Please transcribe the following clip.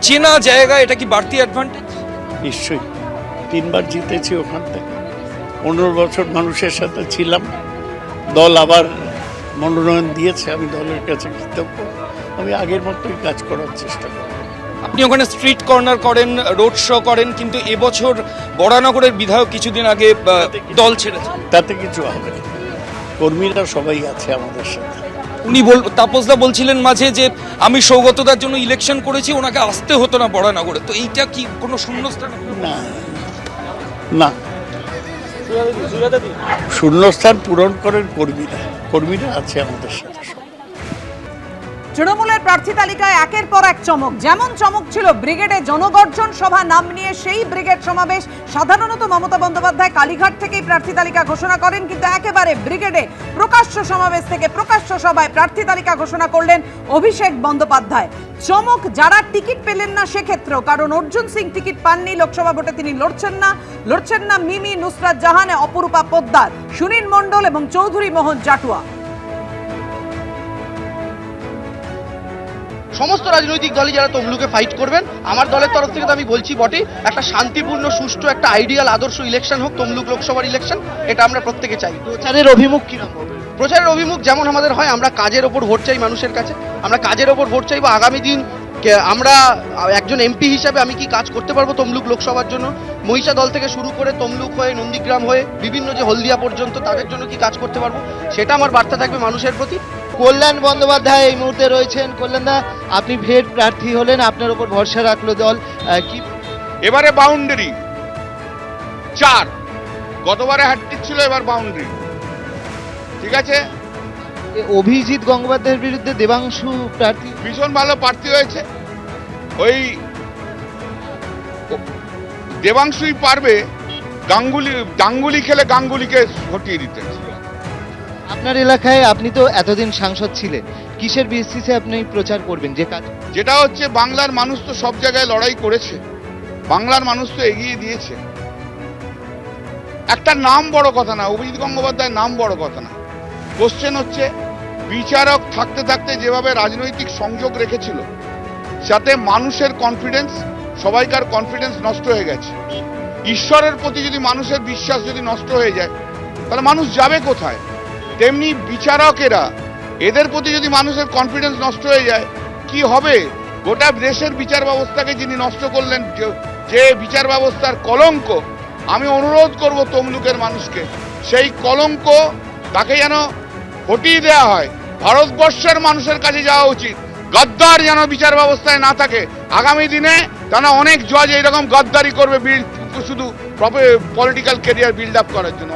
চেনা জায়গা, এটা কি বাড়তি অ্যাডভান্টেজ? নিশ্চয়ই, 3বার জিতেছি ওখান থেকে। 15 বছর মানুষের সাথে ছিলাম, দল আবার মনোনয়ন দিয়েছে, আমি দলের কাছে কৃতজ্ঞ। আমি আগের মতোই কাজ করার চেষ্টা করব। আপনি ওখানে স্ট্রিট কর্নার করেন, রোড শো করেন, কিন্তু এবছর বরানগরের বিধায়ক কিছুদিন আগে দল ছেড়েছে। তাতে কিছু হবে না, কর্মীরা সবাই আছে আমাদের সাথে। উনি তাপসদা বলছিলেন মাঝে যে আমি সৌগতদার জন্য ইলেকশন করেছি, ওনাকে আসতে হতো না বরানগরে, তো এইটা কি কোনো শূন্যস্থান? না না, শূন্যস্থান পূরণ করেন কর্মীরা, কর্মীরা আছে আমাদের সাথে। তৃণমূলের প্রার্থী তালিকায় একের পর এক চমক। যেমন চমক ছিল ব্রিগেডে জনগর্জন সভা নাম নিয়ে সেই ব্রিগেড সমাবেশ। সাধারণত মমতা বন্দ্যোপাধ্যায় কালীঘাট থেকেই প্রার্থী তালিকা ঘোষণা করেন, কিন্তু একেবারে ব্রিগেডে প্রকাশ্য সমাবেশ থেকে প্রকাশ্য সভায় প্রার্থী তালিকা ঘোষণা করলেন অভিষেক বন্দ্যোপাধ্যায়। চমক যারা টিকিট পেলেন না সেক্ষেত্রেও, কারণ অর্জুন সিং টিকিট পাননি, লোকসভা ভোটে তিনি লড়ছেন না মিমি, নুসরাত জাহান, অপরূপা পোদ্দার, সুনীল মণ্ডল এবং চৌধুরী মোহন জাটুয়া। সমস্ত রাজনৈতিক দলই যারা তমলুকে ফাইট করবেন, আমার দলের তরফ থেকে তো আমি বলছি বটে, একটা শান্তিপূর্ণ, সুষ্ঠু, একটা আইডিয়াল আদর্শ ইলেকশন হোক তমলুক লোকসভার ইলেকশন, এটা আমরা প্রত্যেকে চাই। প্রচারের অভিমুখ কিরকম হবে? প্রচারের অভিমুখ যেমন আমাদের হয়, আমরা কাজের ওপর ভোট চাই মানুষের কাছে, আমরা কাজের ওপর ভোট চাইবো। আগামী দিন আমরা একজন এমপি হিসাবে আমি কি কাজ করতে পারবো তমলুক লোকসভার জন্য, মহিষা দল থেকে শুরু করে তমলুক হয়ে নন্দীগ্রাম হয়ে বিভিন্ন যে হলদিয়া পর্যন্ত তাদের জন্য কি কাজ করতে পারবো, সেটা আমার বার্তা থাকবে মানুষের প্রতি। কল্যাণ বন্দ্যোপাধ্যায় এই মুহূর্তে রয়েছেন। কল্যাণদা, আপনি ফের প্রার্থী হলেন, আপনার উপর ভরসা রাখলো দল, কি এবারে বাউন্ডারি 4, গতবারে হ্যাটট্রিক ছিল, এবার বাউন্ডারি, ঠিক আছে। অভিজিৎ গঙ্গোপাধ্যায়ের বিরুদ্ধে দেবাংশু প্রার্থী, ভীষণ ভালো প্রার্থী হয়েছে, ওই দেবাংশুই পারবে গাঙ্গুলি খেলে গাঙ্গুলিকে হটিয়ে দিতে। আপনার এলাকায় আপনি তো এতদিন সাংসদ ছিলেন, কিসের বেসিসে আপনি প্রচার করবেন? যে কাজ যেটা হচ্ছে, বাংলার মানুষ তো সব জায়গায় লড়াই করেছে, বাংলার মানুষ তো এগিয়ে দিয়েছে। একটা নাম বড় কথা না, অভিজিৎ গঙ্গোপাধ্যায়ের নাম বড় কথা না। কোশ্চেন হচ্ছে, বিচারক থাকতে থাকতে যেভাবে রাজনৈতিক সংযোগ রেখেছিল, যাতে মানুষের কনফিডেন্স, সবাইকার কনফিডেন্স নষ্ট হয়ে গেছে। ঈশ্বরের প্রতি যদি মানুষের বিশ্বাস যদি নষ্ট হয়ে যায়, তাহলে মানুষ যাবে কোথায়? তেমনি বিচারকেরা, এদের প্রতি যদি মানুষের কনফিডেন্স নষ্ট হয়ে যায়, কি হবে? গোটা দেশের বিচার ব্যবস্থাকে যিনি নষ্ট করলেন, যে বিচার ব্যবস্থার কলঙ্ক, আমি অনুরোধ করব তমলুকের মানুষকে, সেই কলঙ্ক তাকে যেন হটিয়ে দেওয়া হয়। ভারতবর্ষের মানুষের কাছে যাওয়া উচিত, গদ্দার যেন বিচার ব্যবস্থায় না থাকে। আগামী দিনে তারা অনেক জজ এইরকম গদ্দারি করবে, শুধু পলিটিক্যাল ক্যারিয়ার বিল্ড আপ করার জন্য।